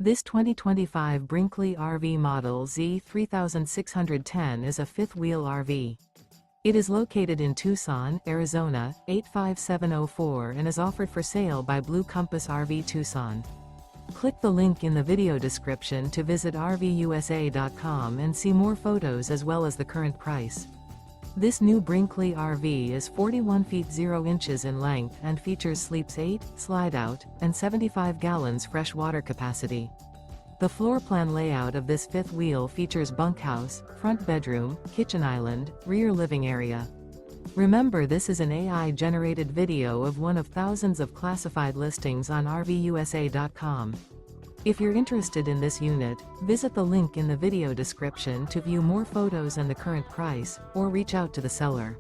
This 2025 Brinkley RV Model Z 3610 is a fifth-wheel RV. It is located in Tucson, Arizona, 85704 and is offered for sale by Blue Compass RV Tucson. Click the link in the video description to visit RVUSA.com and see more photos as well as the current price. This new Brinkley RV is 41 feet 0 inches in length and features sleeps 8, slide-out, and 75 gallons fresh water capacity. The floor plan layout of this fifth wheel features bunkhouse, front bedroom, kitchen island, rear living area. Remember, this is an AI-generated video of one of thousands of classified listings on RVUSA.com. If you're interested in this unit, visit the link in the video description to view more photos and the current price, or reach out to the seller.